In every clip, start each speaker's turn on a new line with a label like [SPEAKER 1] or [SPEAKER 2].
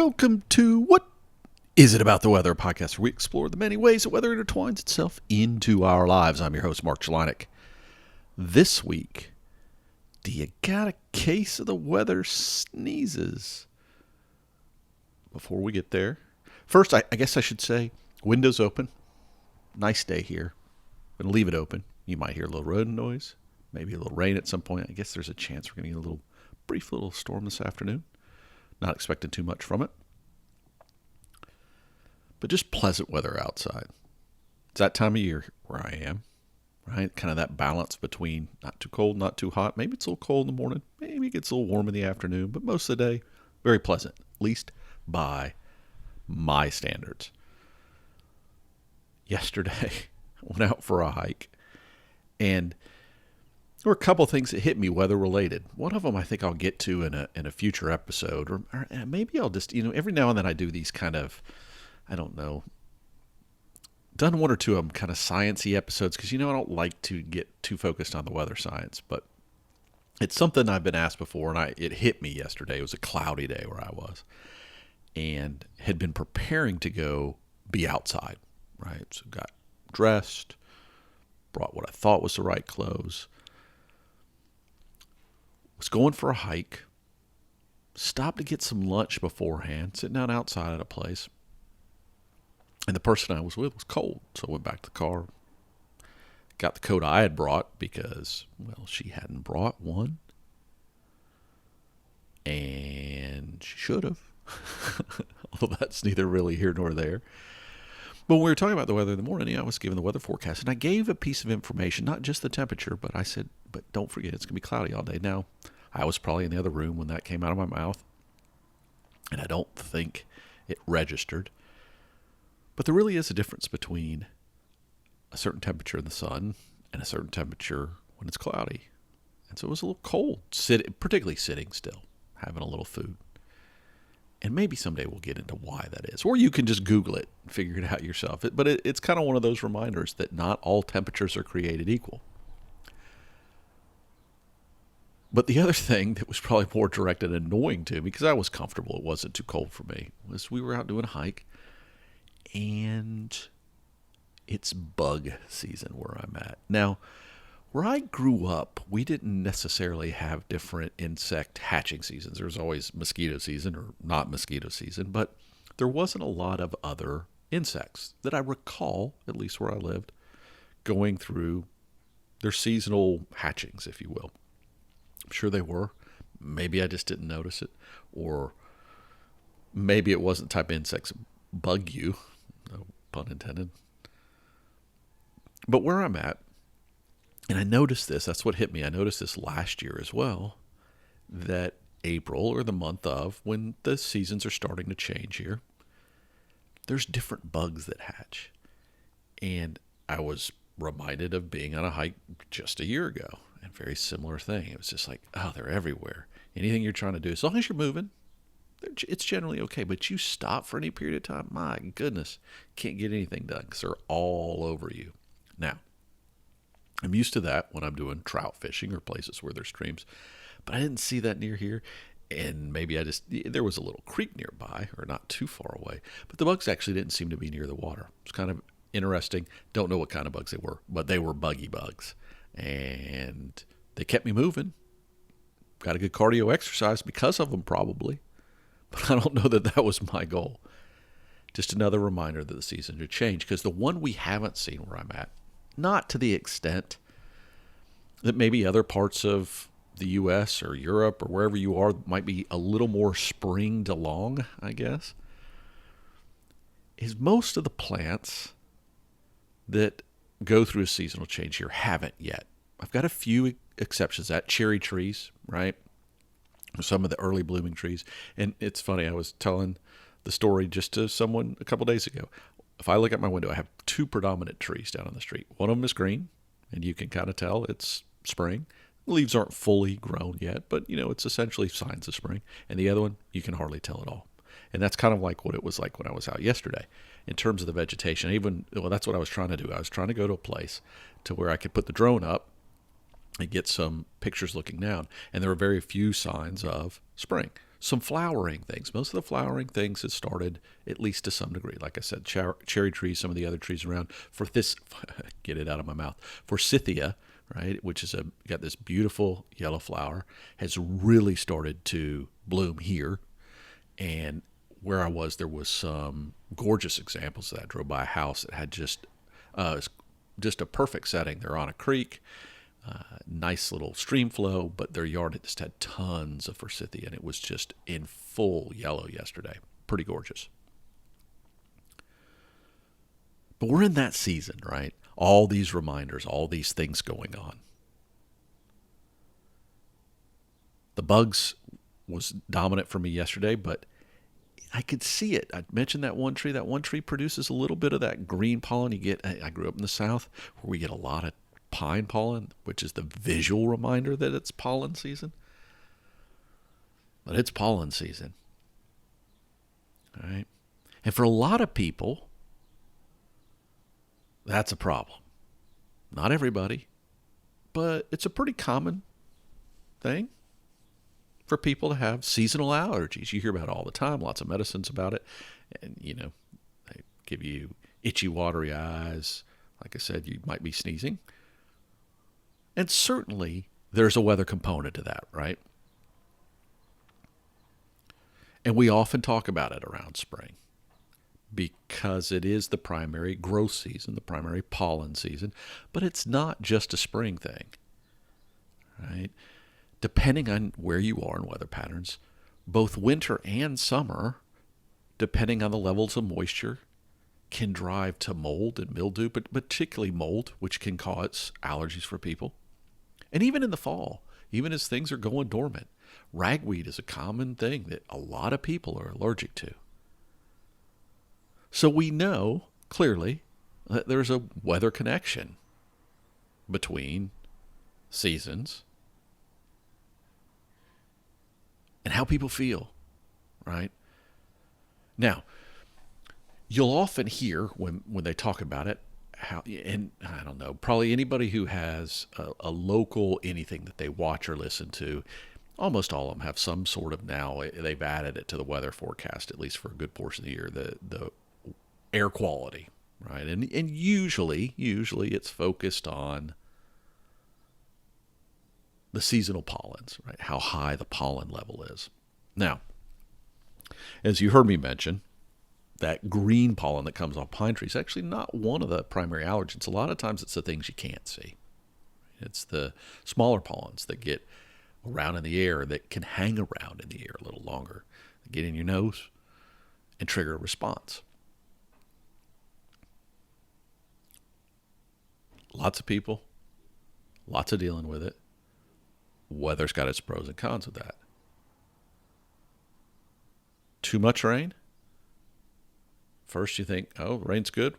[SPEAKER 1] Welcome to What Is It About the Weather, a podcast where we explore the many ways that weather intertwines itself into our lives. I'm your host, Mark Chalanik. This week, do you got a case of the weather sneezes? Before we get there, first, I guess I should say, windows open. Nice day here. I'm going to leave it open. You might hear a little road noise, maybe a little rain at some point. I guess there's a chance we're going to get a brief little storm this afternoon. Not expecting too much from it. But just pleasant weather outside. It's that time of year where I am, right? Kind of that balance between not too cold, not too hot. Maybe it's a little cold in the morning. Maybe it gets a little warm in the afternoon. But most of the day, very pleasant, at least by my standards. Yesterday, I went out for a hike, and there were a couple things that hit me weather-related. One of them I think I'll get to in a future episode, or maybe I'll just, every now and then I do these kind of, I don't know, done one or two of them kind of science-y episodes, because, I don't like to get too focused on the weather science, but it's something I've been asked before, and it hit me yesterday. It was a cloudy day where I was, and had been preparing to go be outside, right? So got dressed, brought what I thought was the right clothes, was going for a hike, stopped to get some lunch beforehand, sitting down outside at a place, and the person I was with was cold, so I went back to the car, got the coat I had brought because, well, she hadn't brought one, and she should have, although that's neither really here nor there. But when we were talking about the weather in the morning, I was given the weather forecast, and I gave a piece of information, not just the temperature, but I said, but don't forget, it's going to be cloudy all day. Now, I was probably in the other room when that came out of my mouth, and I don't think it registered. But there really is a difference between a certain temperature in the sun and a certain temperature when it's cloudy. And so it was a little cold, particularly sitting still, having a little food. And maybe someday we'll get into why that is. Or you can just Google it and figure it out yourself. But it's kind of one of those reminders that not all temperatures are created equal. But the other thing that was probably more direct and annoying to me, because I was comfortable, it wasn't too cold for me, was we were out doing a hike, and it's bug season where I'm at. Now, where I grew up, we didn't necessarily have different insect hatching seasons. There was always mosquito season or not mosquito season, but there wasn't a lot of other insects that I recall, at least where I lived, going through their seasonal hatchings, if you will. I'm sure they were. Maybe I just didn't notice it, or maybe it wasn't the type of insects that bug you, no pun intended. But where I'm at, and I noticed this, that's what hit me. I noticed this last year as well, that April, or the month of, when the seasons are starting to change here, there's different bugs that hatch. And I was reminded of being on a hike just a year ago, and very similar thing. It was just like, oh, they're everywhere. Anything you're trying to do, as long as you're moving, it's generally okay. But you stop for any period of time, my goodness, can't get anything done because they're all over you. Now, I'm used to that when I'm doing trout fishing or places where there's streams, but I didn't see that near here. And maybe there was a little creek nearby or not too far away, but the bugs actually didn't seem to be near the water. It's kind of interesting. Don't know what kind of bugs they were, but they were buggy bugs, and they kept me moving. Got a good cardio exercise because of them probably, but I don't know that was my goal. Just another reminder that the seasons are changed, because the one we haven't seen where I'm at, not to the extent that maybe other parts of the U.S. or Europe or wherever you are might be a little more springed along, I guess, is most of the plants that go through a seasonal change here haven't yet. I've got a few exceptions. That cherry trees, right? Some of the early blooming trees. And it's funny, I was telling the story just to someone a couple days ago. If I look at my window, I have two predominant trees down on the street. One of them is green, and you can kind of tell it's spring. The leaves aren't fully grown yet, but, it's essentially signs of spring. And the other one, you can hardly tell at all. And that's kind of like what it was like when I was out yesterday in terms of the vegetation. That's what I was trying to do. I was trying to go to a place to where I could put the drone up and get some pictures looking down. And there were very few signs of spring. some flowering things. Most of the flowering things have started, at least to some degree. Like I said, cherry trees, some of the other trees around. For this, get it out of my mouth. Forsythia, right, which is got this beautiful yellow flower, has really started to bloom here. And where I was, there was some gorgeous examples of that. I drove by a house that had just a perfect setting. They're on a creek. Nice little stream flow, but their yard just had tons of forsythia, and it was just in full yellow yesterday. Pretty gorgeous. But we're in that season, right? All these reminders, all these things going on. The bugs was dominant for me yesterday, but I could see it. I mentioned that one tree. That one tree produces a little bit of that green pollen you get. I grew up in the South where we get a lot of pine pollen, which is the visual reminder that it's pollen season. But it's pollen season. All right. And for a lot of people, that's a problem. Not everybody, but it's a pretty common thing for people to have seasonal allergies. You hear about it all the time, lots of medicines about it. And, they give you itchy, watery eyes. Like I said, you might be sneezing. And certainly there's a weather component to that, right? And we often talk about it around spring because it is the primary growth season, the primary pollen season, but it's not just a spring thing, right? Depending on where you are in weather patterns, both winter and summer, depending on the levels of moisture, can drive to mold and mildew, but particularly mold, which can cause allergies for people. And even in the fall, even as things are going dormant, ragweed is a common thing that a lot of people are allergic to. So we know clearly that there's a weather connection between seasons and how people feel, right? Now, you'll often hear when they talk about it, and I don't know, probably anybody who has a local anything that they watch or listen to, almost all of them have some sort of, now they've added it to the weather forecast, at least for a good portion of the year, the air quality, right? And usually it's focused on the seasonal pollens, right? How high the pollen level is. Now, as you heard me mention, that green pollen that comes off pine trees is actually not one of the primary allergens. A lot of times it's the things you can't see. It's the smaller pollens that get around in the air that can hang around in the air a little longer, get in your nose and trigger a response. Lots of people, lots of dealing with it. Weather's got its pros and cons with that. Too much rain? First you think, oh, rain's good,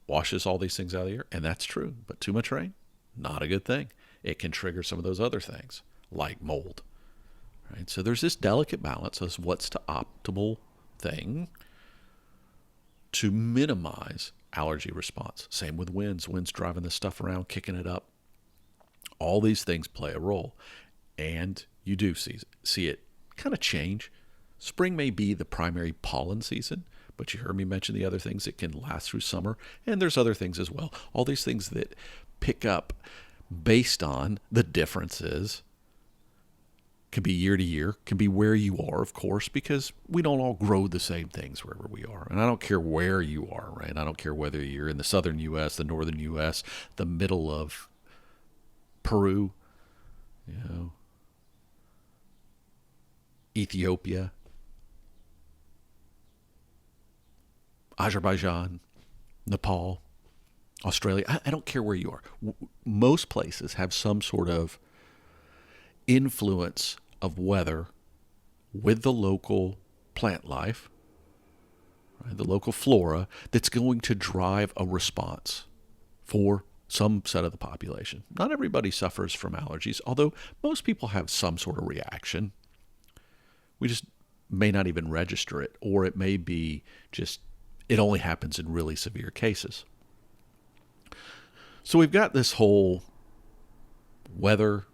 [SPEAKER 1] washes all these things out of the air, and that's true. But too much rain, not a good thing. It can trigger some of those other things, like mold. Right? So there's this delicate balance of what's the optimal thing to minimize allergy response. Same with winds. Winds driving this stuff around, kicking it up. All these things play a role. And you do see it kind of change. Spring may be the primary pollen season, but you heard me mention the other things that can last through summer, and there's other things as well. All these things that pick up based on the differences. Can be year to year, can be where you are, of course, because we don't all grow the same things wherever we are. And I don't care where you are, right? I don't care whether you're in the southern U.S., the northern U.S., the middle of Peru, Ethiopia, Azerbaijan, Nepal, Australia. I don't care where you are. Most places have some sort of influence of weather with the local plant life, right, the local flora, that's going to drive a response for some set of the population. Not everybody suffers from allergies, although most people have some sort of reaction. We just may not even register it, or it may be just, it only happens in really severe cases. So we've got this whole weather,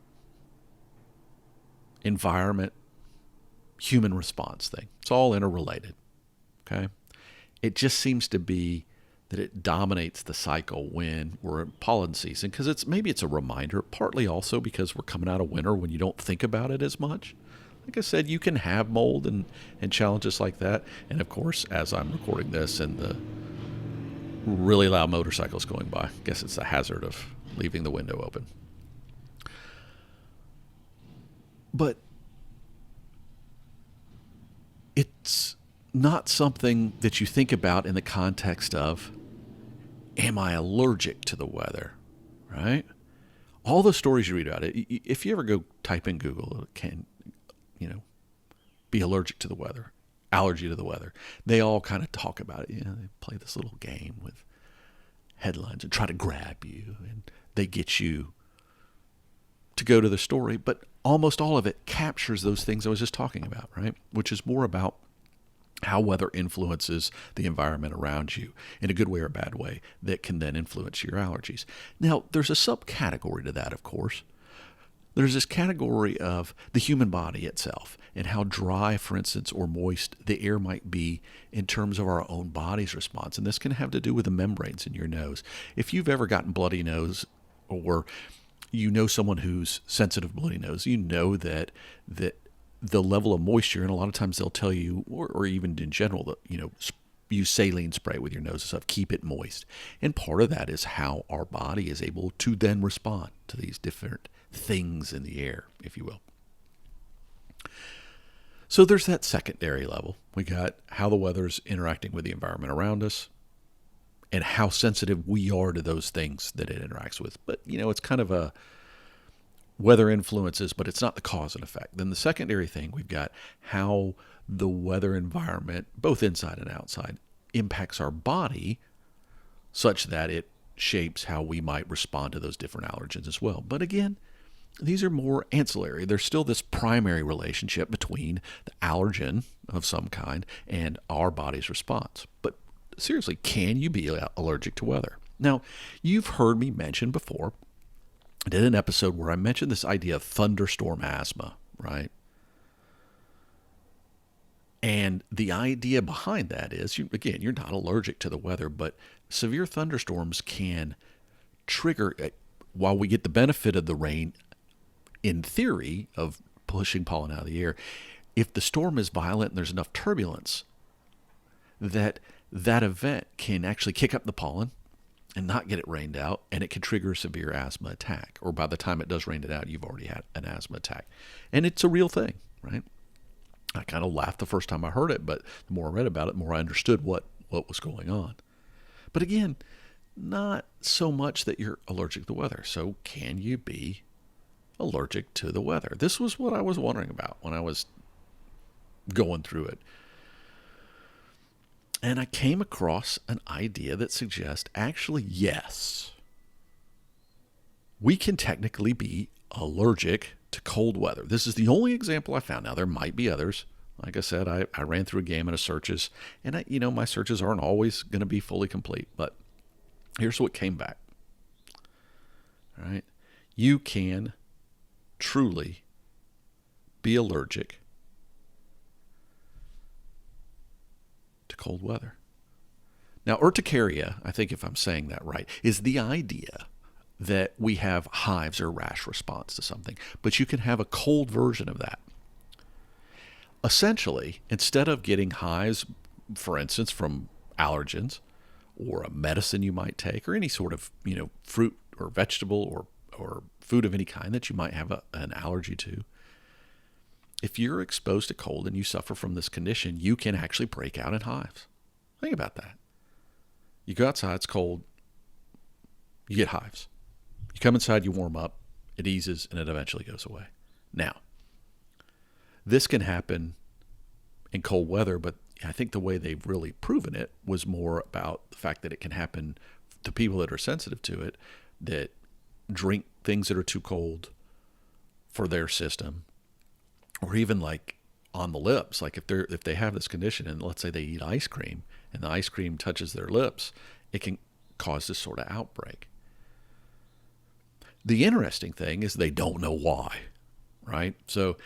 [SPEAKER 1] environment, human response thing. It's all interrelated. Okay. It just seems to be that it dominates the cycle when we're in pollen season, because maybe it's a reminder, partly also because we're coming out of winter when you don't think about it as much. Like I said, you can have mold and challenges like that. And of course, as I'm recording this and the really loud motorcycles going by, I guess it's the hazard of leaving the window open. But it's not something that you think about in the context of, am I allergic to the weather, right? All the stories you read about it, if you ever go type in Google, can, be allergic to the weather, allergy to the weather, they all kind of talk about it. They play this little game with headlines and try to grab you, and they get you to go to the story, but almost all of it captures those things I was just talking about, right? Which is more about how weather influences the environment around you in a good way or a bad way that can then influence your allergies. Now, there's a subcategory to that, of course. There's this category of the human body itself and how dry, for instance, or moist the air might be in terms of our own body's response. And this can have to do with the membranes in your nose. If you've ever gotten bloody nose, or someone who's sensitive bloody nose, that the level of moisture, and a lot of times they'll tell you, or even in general, that, use saline spray with your nose and stuff, keep it moist. And part of that is how our body is able to then respond to these different things in the air, if you will. So there's that secondary level. We got how the weather's interacting with the environment around us and how sensitive we are to those things that it interacts with. But, it's kind of a weather influences, but it's not the cause and effect. Then the secondary thing, we've got how the weather environment, both inside and outside, impacts our body such that it shapes how we might respond to those different allergens as well. But again, these are more ancillary. There's still this primary relationship between the allergen of some kind and our body's response. But seriously, can you be allergic to weather? Now, you've heard me mention before, I did an episode where I mentioned this idea of thunderstorm asthma, right? And the idea behind that is, you're not allergic to the weather, but severe thunderstorms can trigger, while we get the benefit of the rain, in theory, of pushing pollen out of the air, if the storm is violent and there's enough turbulence, that event can actually kick up the pollen and not get it rained out, and it can trigger a severe asthma attack. Or by the time it does rain it out, you've already had an asthma attack. And it's a real thing, right? I kind of laughed the first time I heard it, but the more I read about it, the more I understood what was going on. But again, not so much that you're allergic to the weather. So can you be allergic to the weather? This was what I was wondering about when I was going through it. And I came across an idea that suggests, actually, yes, we can technically be allergic to cold weather. This is the only example I found. Now, there might be others. Like I said, I ran through a gamut of searches, and my searches aren't always going to be fully complete, but here's what came back. All right. You can truly be allergic to cold weather. Now, urticaria, I think if I'm saying that right, is the idea that we have hives or rash response to something, but you can have a cold version of that. Essentially, instead of getting hives, for instance, from allergens or a medicine you might take, or any sort of fruit or vegetable or food of any kind that you might have an allergy to, if you're exposed to cold and you suffer from this condition, you can actually break out in hives. Think about that. You go outside, it's cold, you get hives. You come inside, you warm up, it eases, and it eventually goes away. Now, this can happen in cold weather, but I think the way they've really proven it was more about the fact that it can happen to people that are sensitive to it, that drink things that are too cold for their system, or even like on the lips. Like if they have this condition and let's say they eat ice cream and the ice cream touches their lips, it can cause this sort of outbreak. The interesting thing is they don't know why, right? So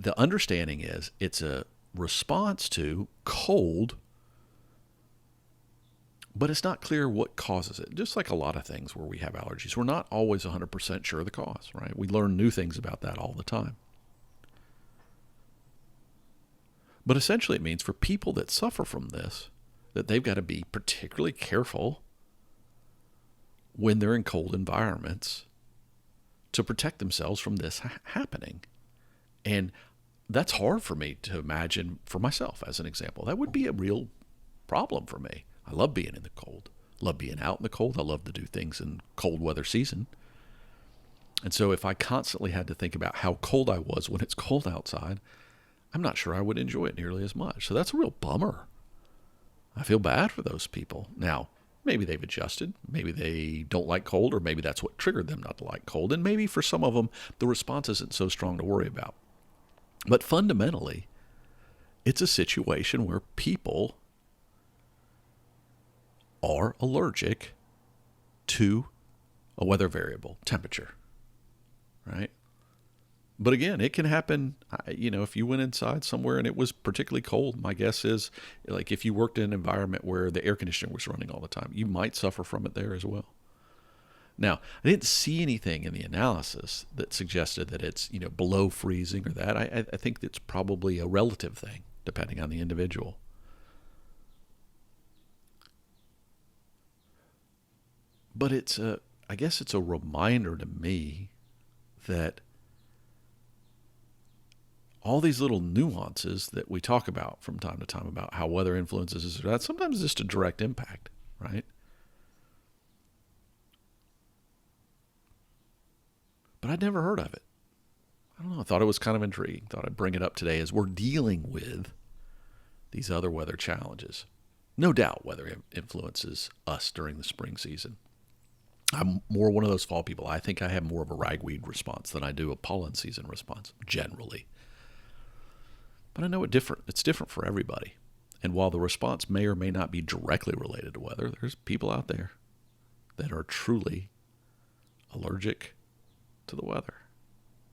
[SPEAKER 1] the understanding is it's a response to cold, but it's not clear what causes it. Just like a lot of things where we have allergies, we're not always 100% sure of the cause, right? We learn new things about that all the time. But essentially it means for people that suffer from this, that they've got to be particularly careful when they're in cold environments to protect themselves from this happening. And that's hard for me to imagine for myself, as an example. That would be a real problem for me. I love being in the cold. I love being out in the cold. I love to do things in cold weather season. And so if I constantly had to think about how cold I was when it's cold outside, I'm not sure I would enjoy it nearly as much. So that's a real bummer. I feel bad for those people. Now, maybe they've adjusted. Maybe they don't like cold, or maybe that's what triggered them not to like cold. And maybe for some of them, the response isn't so strong to worry about. But fundamentally, it's a situation where people are allergic to a weather variable, temperature, right? But again, it can happen, if you went inside somewhere and it was particularly cold, my guess is, like if you worked in an environment where the air conditioner was running all the time, you might suffer from it there as well. Now, I didn't see anything in the analysis that suggested that it's, below freezing or that. I think it's probably a relative thing, depending on the individual. But I guess it's a reminder to me that all these little nuances that we talk about from time to time about how weather influences this or that, sometimes it's just a direct impact, right? But I'd never heard of it. I don't know. I thought it was kind of intriguing. Thought I'd bring it up today as we're dealing with these other weather challenges. No doubt weather influences us during the spring season. I'm more one of those fall people. I think I have more of a ragweed response than I do a pollen season response, generally. But I know it's different for everybody. And while the response may or may not be directly related to weather, there's people out there that are truly allergic to the weather.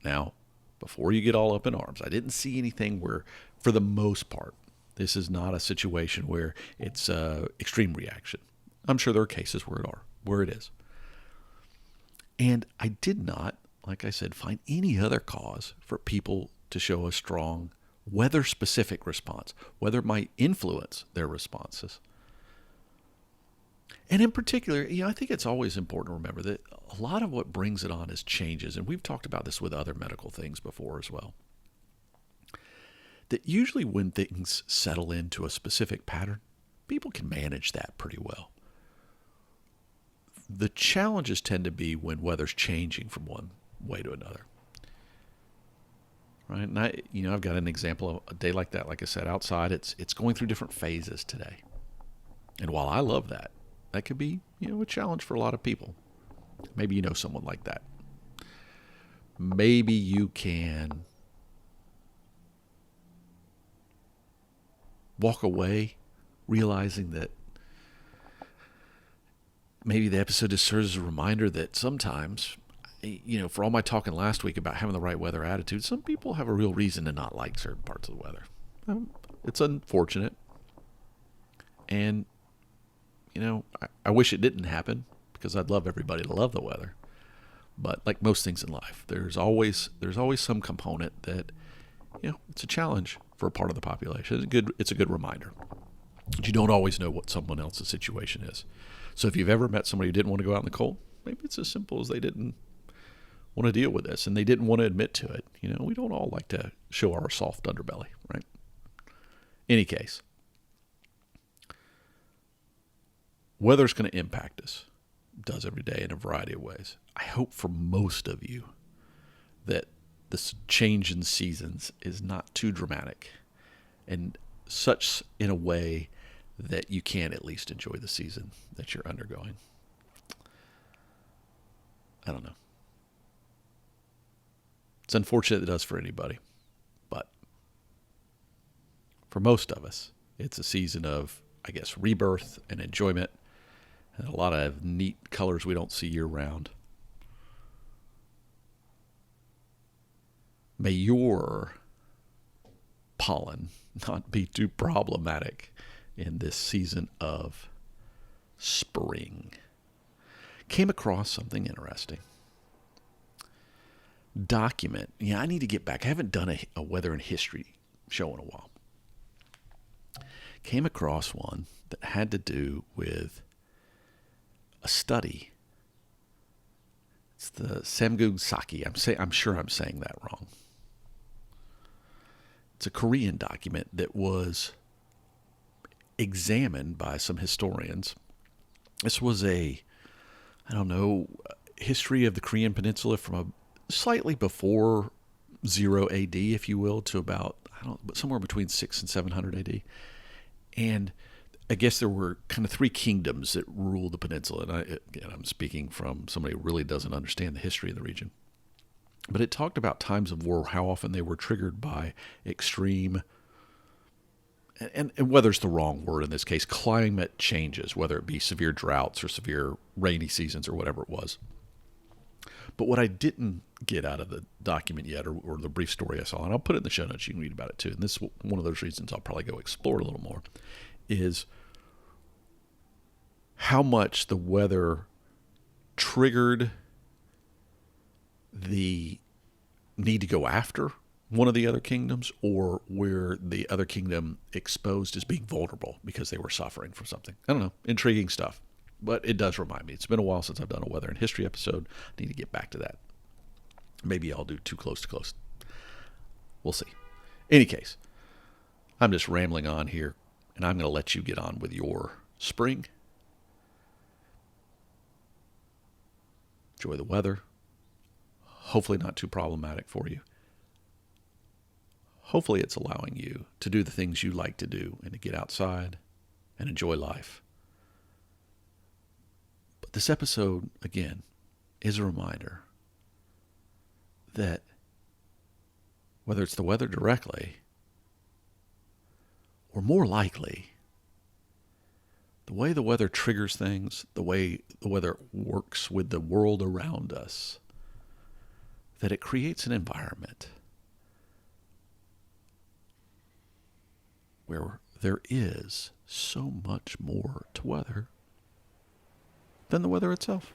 [SPEAKER 1] Now, before you get all up in arms, I didn't see anything where, for the most part, this is not a situation where it's extreme reaction. I'm sure there are cases where it is. And I did not, like I said, find any other cause for people to show a strong weather-specific response. Weather might influence their responses. And in particular, I think it's always important to remember that a lot of what brings it on is changes. And we've talked about this with other medical things before as well. That usually when things settle into a specific pattern, people can manage that pretty well. The challenges tend to be when weather's changing from one way to another. Right? And I've got an example of a day like that. Like I said, outside, it's going through different phases today. And while I love that could be, a challenge for a lot of people. Maybe you know someone like that. Maybe you can walk away realizing that maybe the episode just serves as a reminder that sometimes, for all my talking last week about having the right weather attitude, some people have a real reason to not like certain parts of the weather. It's unfortunate. And, I wish it didn't happen because I'd love everybody to love the weather. But like most things in life, there's always some component that, it's a challenge for a part of the population. It's a good reminder. But you don't always know what someone else's situation is. So if you've ever met somebody who didn't want to go out in the cold, maybe it's as simple as they didn't want to deal with this and they didn't want to admit to it. We don't all like to show our soft underbelly, right? Any case, weather's going to impact us. It does every day in a variety of ways. I hope for most of you that this change in seasons is not too dramatic and such in a way that you can at least enjoy the season that you're undergoing. I don't know. It's unfortunate it does for anybody, but for most of us, it's a season of, I guess, rebirth and enjoyment and a lot of neat colors we don't see year round. May your pollen not be too problematic in this season of spring. Came across something interesting. Document. Yeah, I need to get back. I haven't done a weather and history show in a while. Came across one that had to do with a study. It's the Samguk Saki. I'm sure I'm saying that wrong. It's a Korean document that was examined by some historians. This was history of the Korean Peninsula from a slightly before 0 AD, if you will, to about, somewhere between 6 and 700 AD. And I guess there were kind of three kingdoms that ruled the peninsula. And I'm speaking from somebody who really doesn't understand the history of the region. But it talked about times of war, how often they were triggered by extreme, and weather's the wrong word in this case, climate changes, whether it be severe droughts or severe rainy seasons or whatever it was. But what I didn't get out of the document yet, or the brief story I saw, and I'll put it in the show notes, you can read about it too, and this is one of those reasons I'll probably go explore a little more, is how much the weather triggered the need to go after one of the other kingdoms, or where the other kingdom exposed as being vulnerable because they were suffering from something. I don't know. Intriguing stuff. But it does remind me. It's been a while since I've done a weather and history episode. I need to get back to that. Maybe I'll do too close to close. We'll see. Any case, I'm just rambling on here, and I'm going to let you get on with your spring. Enjoy the weather. Hopefully not too problematic for you. Hopefully it's allowing you to do the things you like to do and to get outside and enjoy life. But this episode, again, is a reminder that whether it's the weather directly, or more likely, the way the weather triggers things, the way the weather works with the world around us, that it creates an environment where there is so much more to weather than the weather itself.